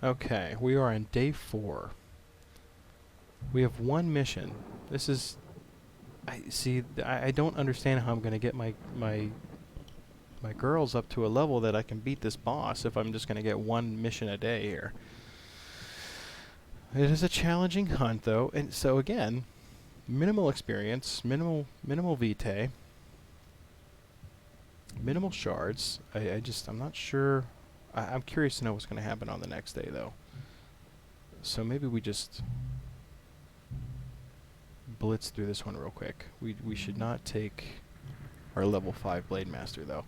Okay, we are on day 4. We have one mission. This is... I don't understand how I'm going to get my girls up to a level that I can beat this boss if I'm just going to get one mission a day here. It is a challenging hunt, though, and so again, minimal experience, minimal vitae, minimal shards. I'm not sure. I'm curious to know what's going to happen on the next day, though. So maybe we just blitz through this one real quick. We should not take our level 5 Blade Master, though.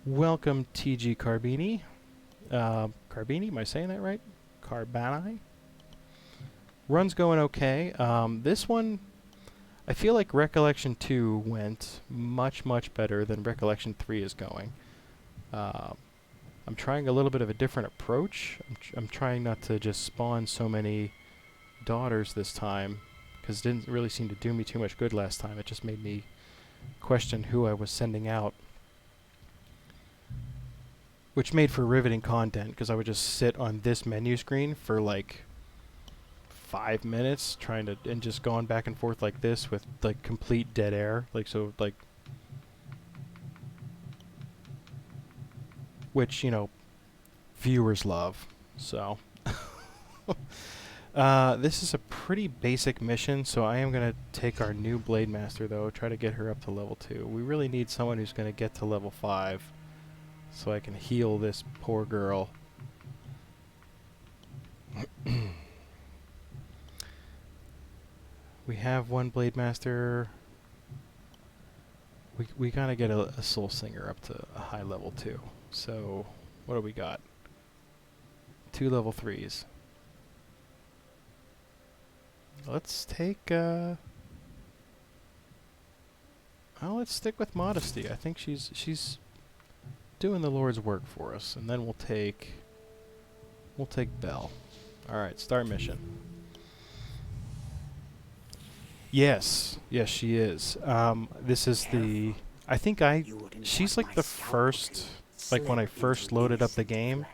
Welcome, TG Carbini. Carbini, am I saying that right? Carbani? Run's going okay. This one, I feel like Recollection 2 went much, much better than Recollection 3 is going. I'm trying a little bit of a different approach. I'm trying not to just spawn so many daughters this time, because it didn't really seem to do me too much good last time. It just made me question who I was sending out, which made for riveting content, because I would just sit on this menu screen for like 5 minutes trying to, and just going back and forth like this with like complete dead air, like so, like, which, you know, viewers love. So this is a pretty basic mission, so I am going to take our new Blade Master, though, try to get her up to level 2. We really need someone who's going to get to level 5 so I can heal this poor girl. We have one Blade Master. We gotta get a Soul Singer up to a high level 2. So, what do we got? 2 level 3s. Let's take, let's stick with Modesty. I think she's doing the Lord's work for us. And then we'll take Belle. Alright, start mission. Yes, she is. This is the... I think she's like the first... Like when I first loaded up the game,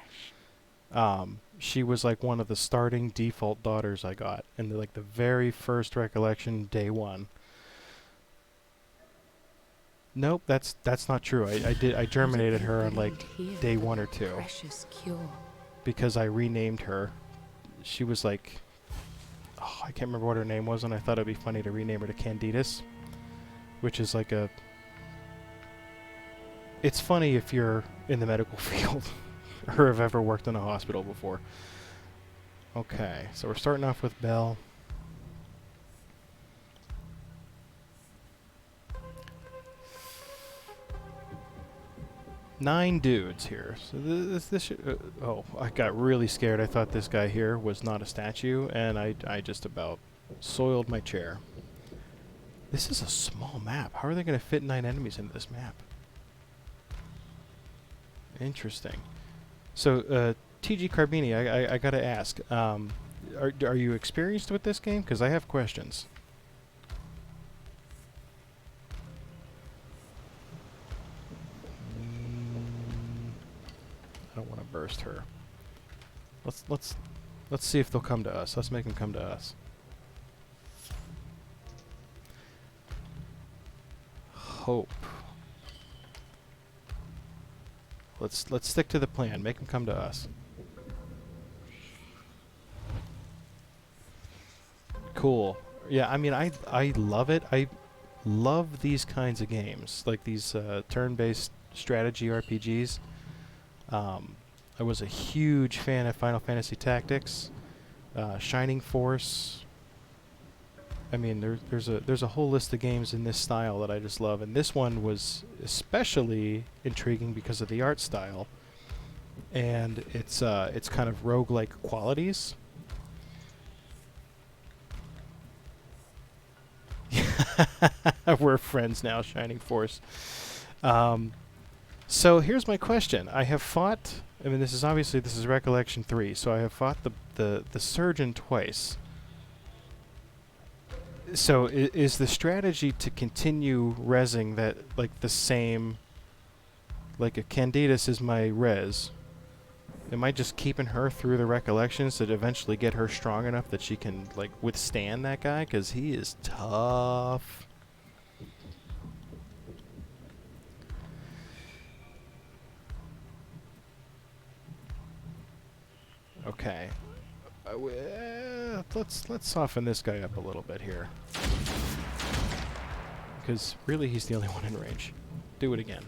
she was like one of the starting default daughters I got in the, like the very first Recollection day 1. Nope, that's not true. I germinated her on like day 1 or 2 because I renamed her. She was like, oh, I can't remember what her name was, and I thought it'd be funny to rename her to Candidas, which is like a... It's funny if you're in the medical field or have ever worked in a hospital before. Okay, so we're starting off with Belle. Nine dudes here. So this should... oh, I got really scared. I thought this guy here was not a statue, and I just about soiled my chair. This is a small map. How are they going to fit 9 enemies into this map? Interesting. So, TG Carbini, I gotta ask, are you experienced with this game? Because I have questions. I don't want to burst her. Let's see if they'll come to us. Let's make them come to us. Hope. Let's stick to the plan. Make them come to us. Cool. Yeah, I mean, I love it. I love these kinds of games, like these turn-based strategy RPGs. I was a huge fan of Final Fantasy Tactics, Shining Force. I mean, there's a whole list of games in this style that I just love, and this one was especially intriguing because of the art style, and it's kind of roguelike qualities. We're friends now, Shining Force. So here's my question. I have fought... I mean, this is Recollection 3, so I have fought the Surgeon twice. So is the strategy to continue rezzing that, like, the same Like, if Candidas is my res, am I just keeping her through the recollections to eventually get her strong enough that she can, like, withstand that guy? Because he is tough. Okay. Let's soften this guy up a little bit here. Because really he's the only one in range. Do it again.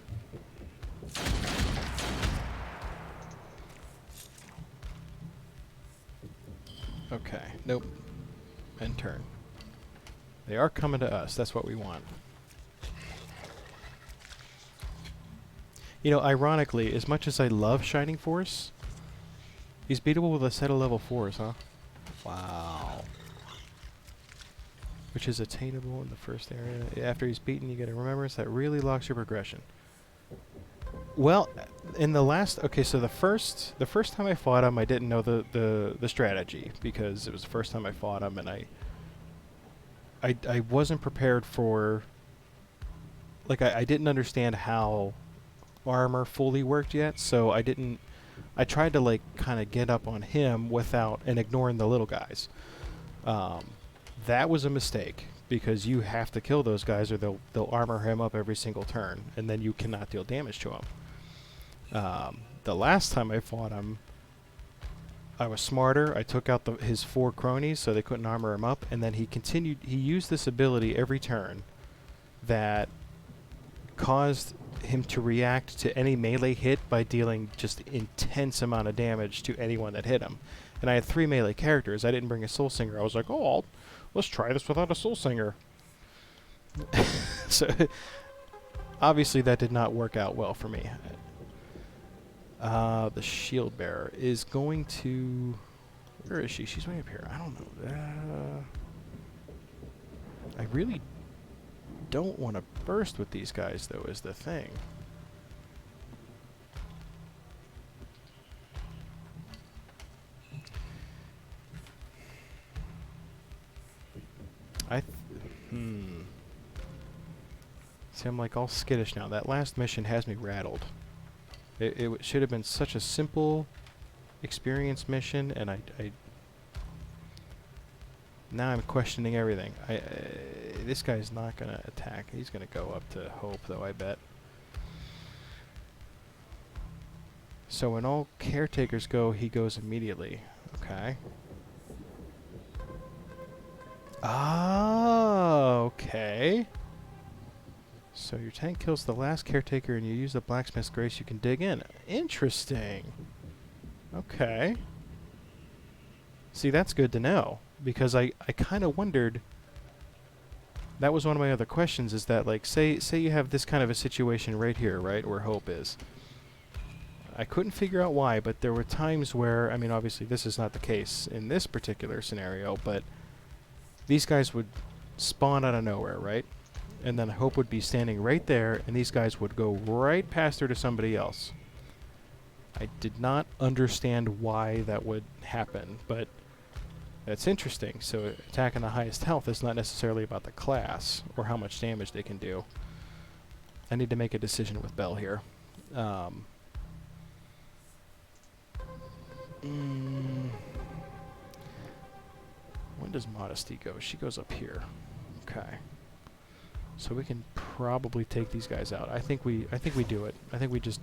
Okay. Nope. End turn. They are coming to us. That's what we want. You know, ironically, as much as I love Shining Force, he's beatable with a set of level 4s, huh? Wow. Which is attainable in the first area. After he's beaten, you get a remembrance that really locks your progression. Well, in the last... Okay, so the first time I fought him, I didn't know the strategy, because it was the first time I fought him, and I wasn't prepared for... Like, I didn't understand how armor fully worked yet, so I tried to, like, kind of get up on him without... and ignoring the little guys. That was a mistake, because you have to kill those guys or they'll armor him up every single turn, and then you cannot deal damage to him. The last time I fought him, I was smarter. I took out his 4 cronies so they couldn't armor him up, and then he used this ability every turn that caused him to react to any melee hit by dealing just intense amount of damage to anyone that hit him. And I had 3 melee characters. I didn't bring a Soul Singer. I was like, oh, let's try this without a Soul Singer. So, obviously that did not work out well for me. The Shield Bearer is going to... Where is she? She's way up here. I don't know. I really don't want to burst with these guys, though, is the thing. See, I'm like all skittish now. That last mission has me rattled. It should have been such a simple experience mission, and now I'm questioning everything. This guy's not gonna attack. He's gonna go up to Hope, though, I bet. So when all caretakers go, he goes immediately. Okay. Ah, okay. So your tank kills the last caretaker and you use the blacksmith's grace, you can dig in. Interesting. Okay. See, that's good to know. Because I kind of wondered... That was one of my other questions, is that, like, say you have this kind of a situation right here, right, where Hope is. I couldn't figure out why, but there were times where... I mean, obviously this is not the case in this particular scenario, but... These guys would spawn out of nowhere, right? And then Hope would be standing right there, and these guys would go right past her to somebody else. I did not understand why that would happen, but that's interesting. So attacking the highest health is not necessarily about the class or how much damage they can do. I need to make a decision with Belle here. When does Modesty go? She goes up here. Okay. So we can probably take these guys out. I think we do it. I think we just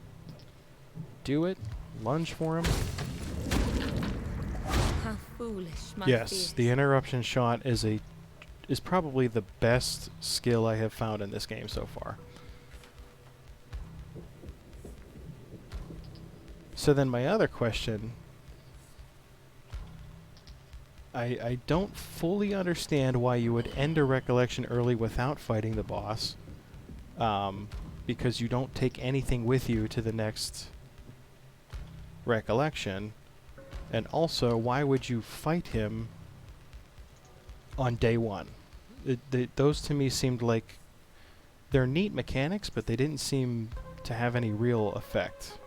do it. Lunge for him. How foolish, my yes, fears. the interruption shot is probably the best skill I have found in this game so far. So then my other question, I don't fully understand why you would end a recollection early without fighting the boss, because you don't take anything with you to the next recollection, and also, why would you fight him on day 1? Those to me seemed like they're neat mechanics, but they didn't seem to have any real effect.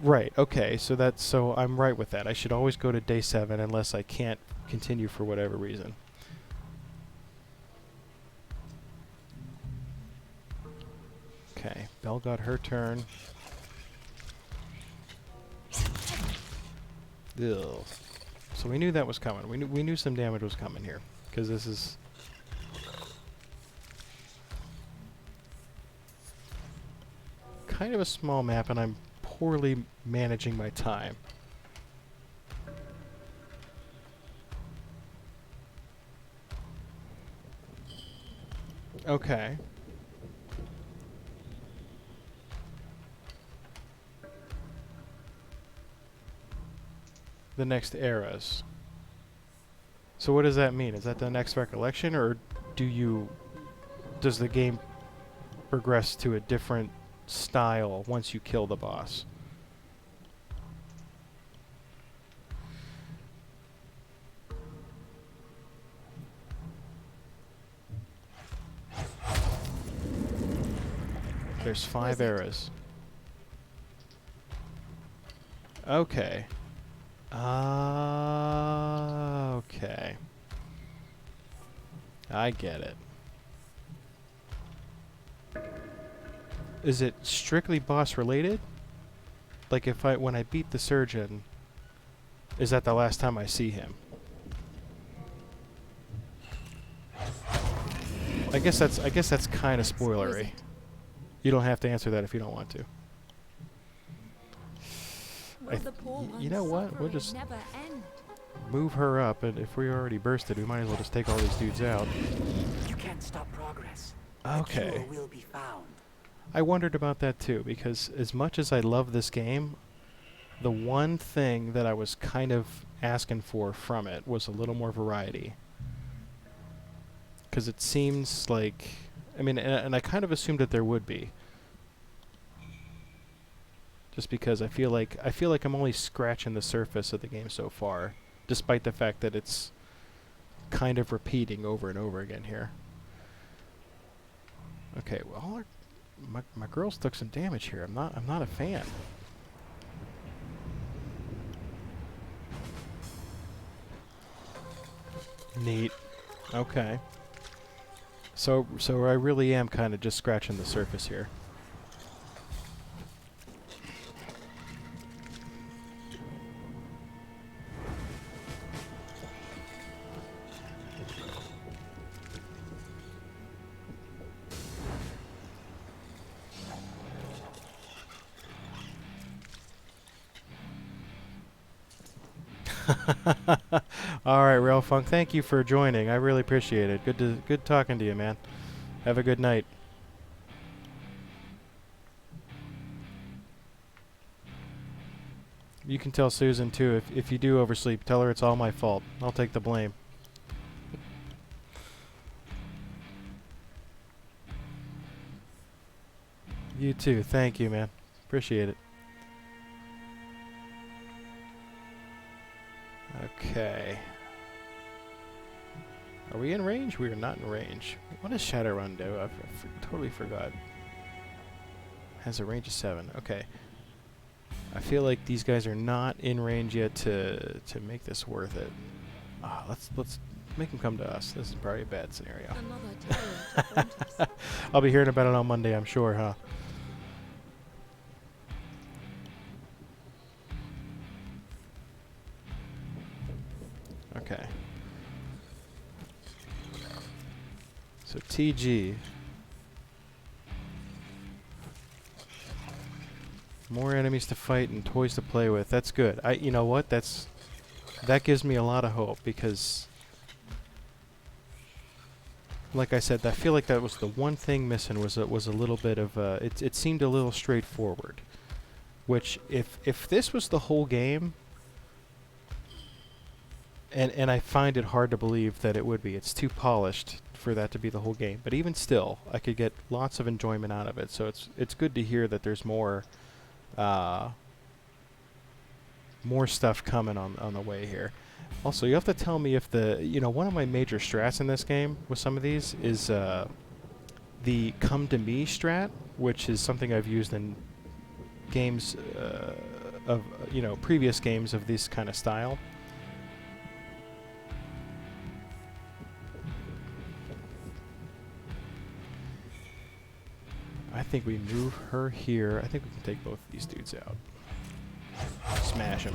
Right, okay, so I'm right with that. I should always go to day 7 unless I can't continue for whatever reason. Okay, Belle got her turn. Ugh. So we knew that was coming. We knew some damage was coming here, because this is kind of a small map, and I'm poorly managing my time. Okay. The next eras. So what does that mean? Is that the next recollection, or does the game progress to a different style once you kill the boss? There's 5 eras. Okay. Okay. I get it. Is it strictly boss related? Like when I beat the surgeon, is that the last time I see him? I guess that's kind of spoilery. You don't have to answer that if you don't want to. You know what? We'll just move her up, and if we already bursted, we might as well just take all these dudes out. You can't stop progress. Okay. The cure will be found. I wondered about that too, because as much as I love this game, the one thing that I was kind of asking for from it was a little more variety. Because it seems like, I mean, and I kind of assumed that there would be. Just because I feel like I'm only scratching the surface of the game so far, despite the fact that it's kind of repeating over and over again here. Okay, well, my girls took some damage here. I'm not a fan. Neat. Okay. So I really am kind of just scratching the surface here. All right, Real Funk, thank you for joining. I really appreciate it. Good talking to you, man. Have a good night. You can tell Susan too, if you do oversleep, tell her it's all my fault. I'll take the blame. You too. Thank you, man. Appreciate it. Okay. Are we in range? We are not in range. What does Shadowrun do? I totally forgot. Has a range of 7. Okay. I feel like these guys are not in range yet to make this worth it. Let's make them come to us. This is probably a bad scenario. I'll be hearing about it on Monday, I'm sure, huh? Okay. So TG. More enemies to fight and toys to play with. That's good. You know what? That gives me a lot of hope, because like I said, I feel like that was the one thing missing, was a little bit of it seemed a little straightforward. Which if this was the whole game, and I find it hard to believe that it would be. It's too polished for that to be the whole game. But even still, I could get lots of enjoyment out of it. So it's good to hear that there's more stuff coming on the way here. Also, you have to tell me if one of my major strats in this game with some of these is the come to me strat, which is something I've used in games of previous games of this kind of style. think we move her here. I think we can take both of these dudes out. Smash them.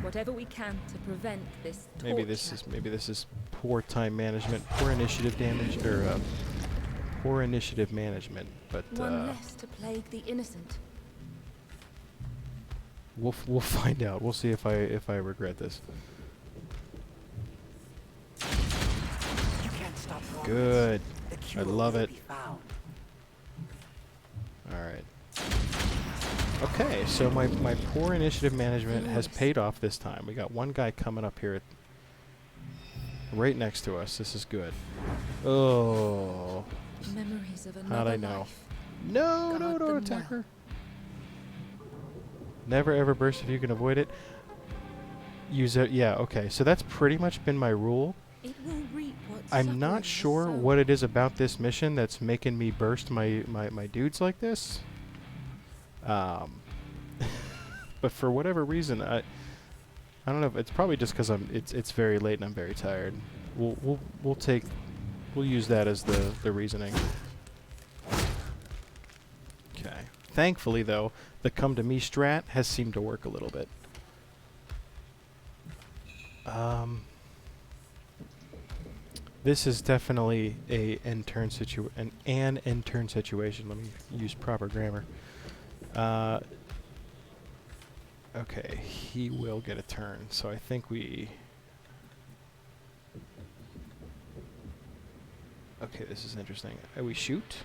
Whatever we can to prevent this Maybe this is poor time management, poor initiative damage, or poor initiative management. But one less to plague the innocent. we'll find out. We'll see if I regret this. You can't stop progress. Good. The I cure love will it. be found. All right. Okay, so my poor initiative management has paid off this time. We got one guy coming up here right next to us. This is good. Oh. Memories of another How'd I know? life. No, Guard no, them don't attack well. her. Never ever burst if you can avoid it. Use it. Yeah, okay. So that's pretty much been my rule. It will reap what I'm not suffering has sure sown. what it is about this mission that's making me burst my dudes like this. But for whatever reason, I don't know. If it's probably just because it's very late and I'm very tired. We'll use that as the reasoning. Okay. Thankfully, though, the come to me strat has seemed to work a little bit. This is definitely an end-turn situation. Let me use proper grammar. Okay, he will get a turn, so I think we... Okay, this is interesting. We shoot.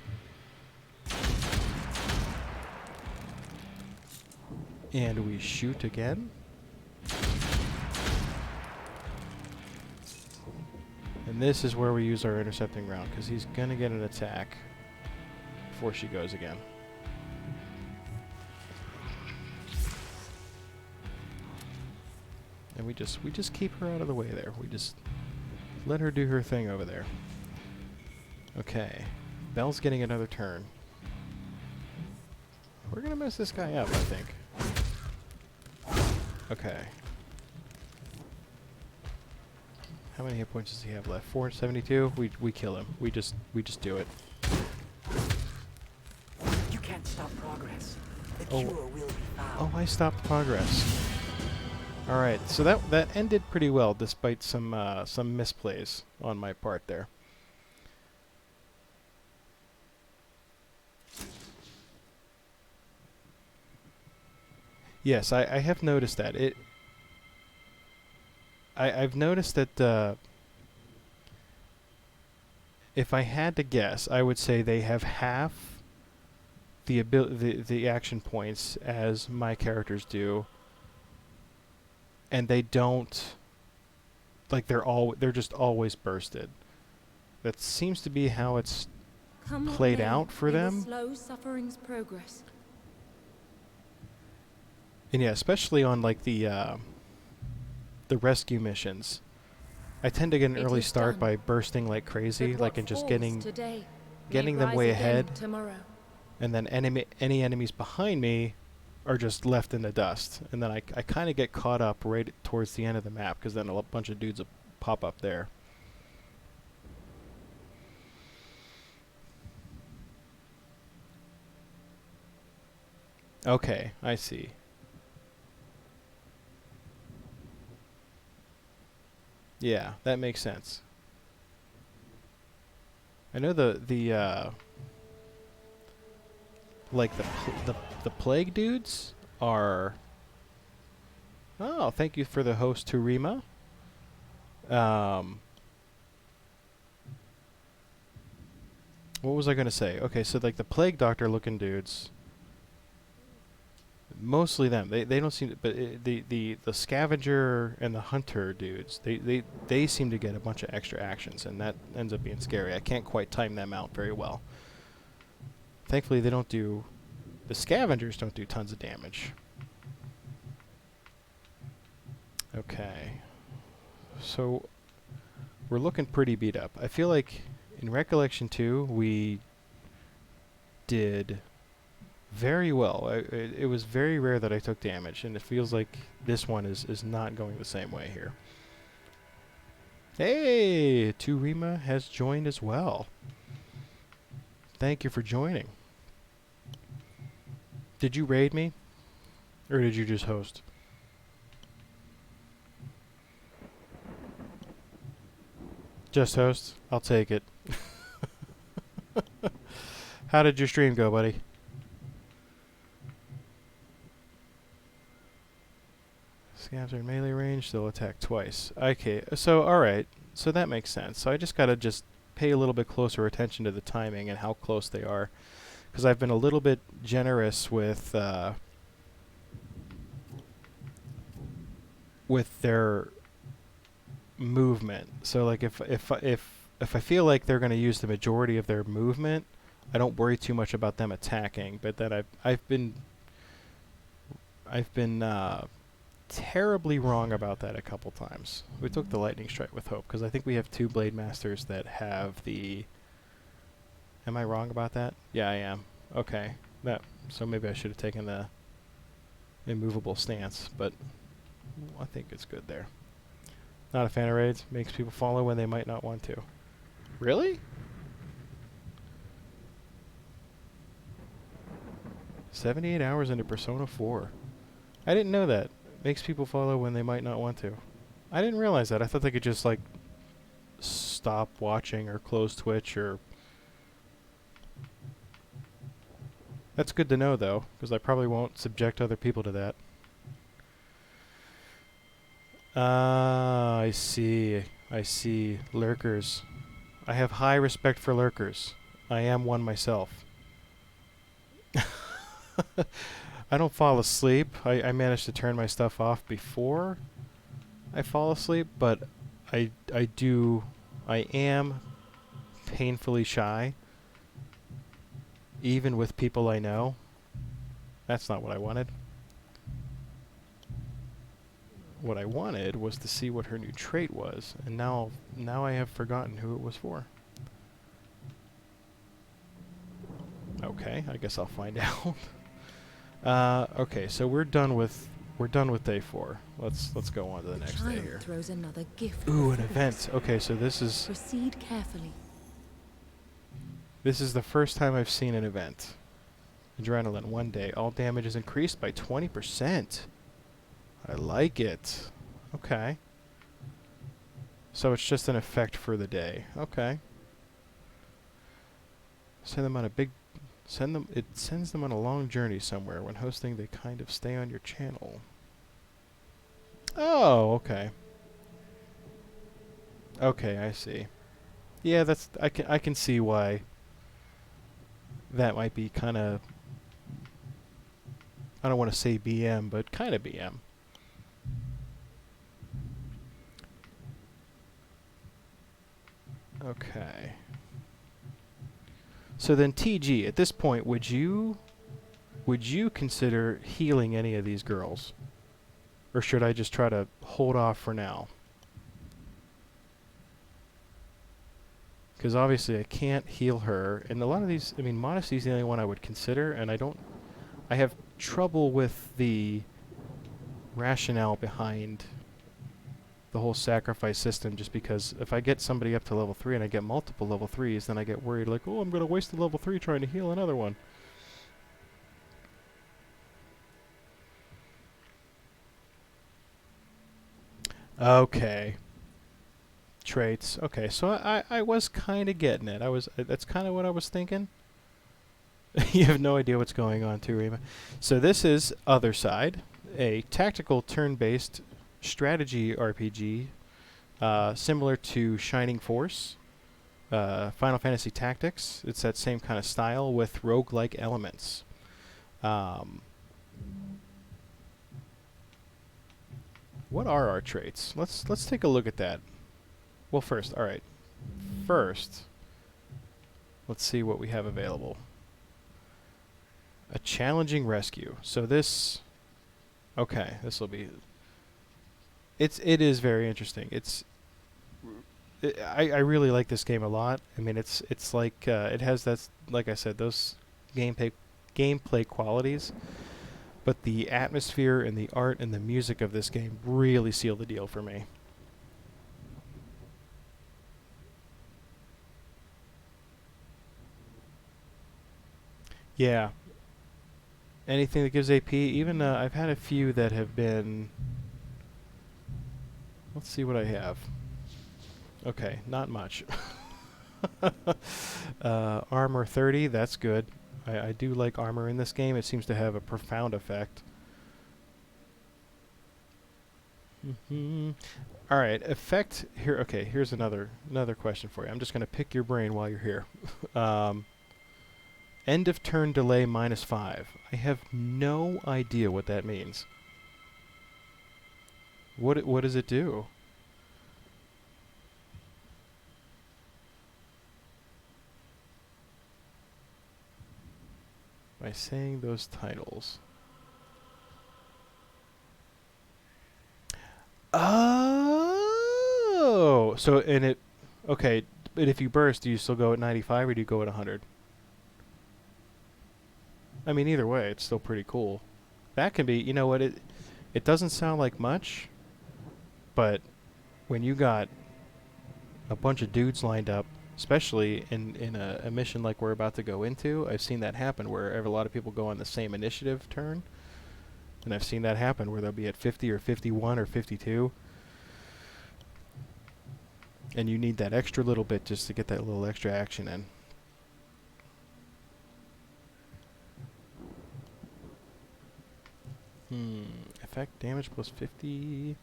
And we shoot again. And this is where we use our intercepting round, because he's going to get an attack before she goes again. And we just keep her out of the way there. We just let her do her thing over there. Okay. Belle's getting another turn. We're going to mess this guy up, I think. Okay. How many hit points does he have left? 472? We kill him. We just do it. You can't stop progress. The Oh. cure will be found. Oh, I stopped progress. All right, so that ended pretty well, despite some misplays on my part there. Yes, I have noticed that. I've noticed that if I had to guess, I would say they have half the action points as my characters do. And they don't, like, they're just always bursted. That seems to be how it's Come what played may, out for they will them. slow suffering's progress. And yeah, especially on like the rescue missions. I tend to get an It early is start done. by bursting like crazy, But like what and just falls getting today getting may them rise way again ahead, tomorrow. and then any enemies behind me are just left in the dust. And then I kind of get caught up right towards the end of the map, because then a bunch of dudes will pop up there. Okay, I see. Yeah, that makes sense. I know like the plague dudes are. Oh, thank you for the host, Turima. What was I gonna say? Okay, so like the plague doctor looking dudes. Mostly them. They don't seem to, but the scavenger and the hunter dudes, they seem to get a bunch of extra actions, and that ends up being scary. I can't quite time them out very well. Thankfully, the scavengers don't do tons of damage. Okay. So we're looking pretty beat up. I feel like in Recollection 2 we did very well. It was very rare that I took damage, and it feels like this one is not going the same way here. Hey, Turima has joined as well. thank you for joining. Did you raid me? Or did you just host? Just host? I'll take it. How did your stream go, buddy? Scavs are in melee range, they'll attack twice. Okay, so alright. So that makes sense. So I just gotta pay a little bit closer attention to the timing and how close they are. Because I've been a little bit generous with their movement. So like if I feel like they're going to use the majority of their movement, I don't worry too much about them attacking. But then I've been terribly wrong about that a couple times. We took the lightning strike with hope because I think we have 2 blade masters that have the. Am I wrong about that? Yeah, I am. Okay, so maybe I should have taken the immovable stance, but I think it's good there. Not a fan of raids. Makes people follow when they might not want to. Really? 78 hours into Persona 4. I didn't know that. Makes people follow when they might not want to. I didn't realize that. I thought they could just, like, stop watching or close Twitch or... That's good to know, though, because I probably won't subject other people to that. Ah, I see. I see. Lurkers. I have high respect for lurkers. I am one myself. I don't fall asleep. I manage to turn my stuff off before I fall asleep, but I am painfully shy, even with people I know. That's not what I wanted. What I wanted was to see what her new trait was, and now I have forgotten who it was for. Okay, I guess I'll find out. Okay, so we're done with day 4. Let's go on to the next day here. Throws another gift. Ooh, an event. Okay, so this is Proceed carefully. this is the first time I've seen an event. Adrenaline, 1 day. All damage is increased by 20%. I like it. Okay. So it's just an effect for the day. Okay. Send them on a big... It sends them on a long journey somewhere. When hosting, they kind of stay on your channel. Oh, okay. Okay, I see. Yeah, that's... I can see why that might be kind of... I don't want to say BM, but kind of BM. Okay. So then TG, at this point, would you consider healing any of these girls? Or should I just try to hold off for now? Because obviously I can't heal her, and a lot of these, I mean, Modesty's the only one I would consider, and I have trouble with the rationale behind the whole sacrifice system, just because if I get somebody up to level 3 and I get multiple level 3s, then I get worried like, oh, I'm going to waste a level 3 trying to heal another one. Okay. Traits. Okay, so I was kind of getting it. That's kind of what I was thinking. You have no idea what's going on too, Rima. So this is Othercide, a tactical turn-based strategy RPG, similar to Shining Force, Final Fantasy Tactics. It's that same kind of style with roguelike elements. What are our traits? Let's take a look at that. Well, first, all right. First, let's see what we have available. A challenging rescue. So this, okay, this will be. It is very interesting. I really like this game a lot. I mean, it's like it has that, like I said, those gameplay qualities, but the atmosphere and the art and the music of this game really seal the deal for me. Yeah. Anything that gives AP. Even I've had a few that have been. Let's see what I have. Okay, not much. Armor 30, that's good. I do like armor in this game. It seems to have a profound effect. All right, effect here. Okay, here's another question for you. I'm just going to pick your brain while you're here. End of turn delay -5. I have no idea what that means. What does it do? By saying those titles. Oh, so and it. Okay, but if you burst, do you still go at 95 or do you go at 100? I mean, either way, it's still pretty cool. That can be. You know what? It doesn't sound like much, but when you got a bunch of dudes lined up, especially in a mission like we're about to go into, I've seen that happen where a lot of people go on the same initiative turn. And I've seen that happen where they'll be at 50 or 51 or 52. And you need that extra little bit just to get that little extra action in. Effect damage plus 50.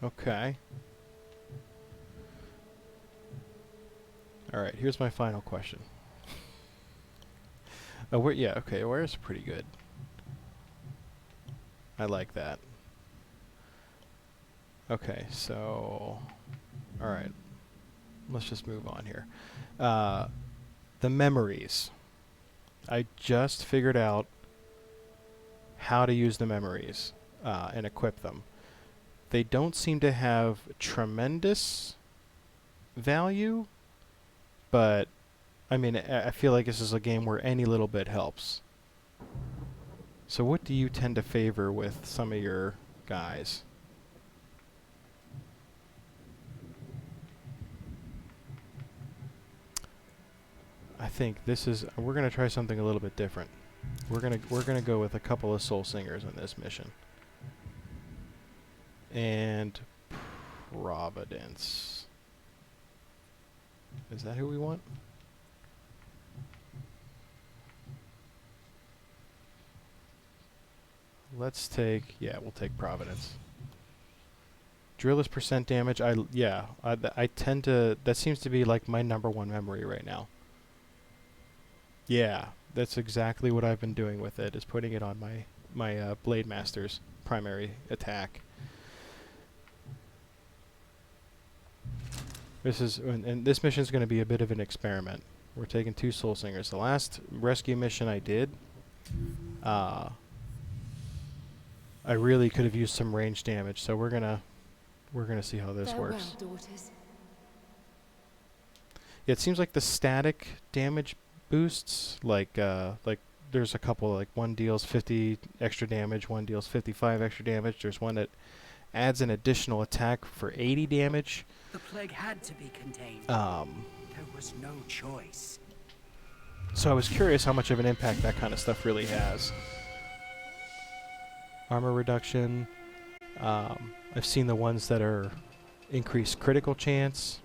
Okay. Alright, here's my final question. Yeah, okay, awareness is pretty good. I like that. Okay, so... Alright. Let's just move on here. The memories. I just figured out how to use the memories and equip them. They don't seem to have tremendous value, but I mean, I feel like this is a game where any little bit helps. So what do you tend to favor with some of your guys? I think this is we're gonna try something a little bit different. We're gonna go with a couple of soul singers in this mission. And Providence. Is that who we want? Let's take, yeah, we'll take Providence. Drill is percent damage. I tend to, that seems to be like my #1 memory right now. Yeah, that's exactly what I've been doing with it, is putting it on my Blade Master's primary attack. This is, and this mission is going to be a bit of an experiment. We're taking 2 Soul Singers. The last rescue mission I did, I really could have used some range damage, so we're gonna see how this works. Daughters. Yeah, it seems like the static damage boosts, like there's a couple, like one deals 50 extra damage, one deals 55 extra damage. There's one that adds an additional attack for 80 damage. The plague had to be contained. There was no choice. So I was curious how much of an impact that kind of stuff really has. Armor reduction. I've seen the ones that are increased critical chance.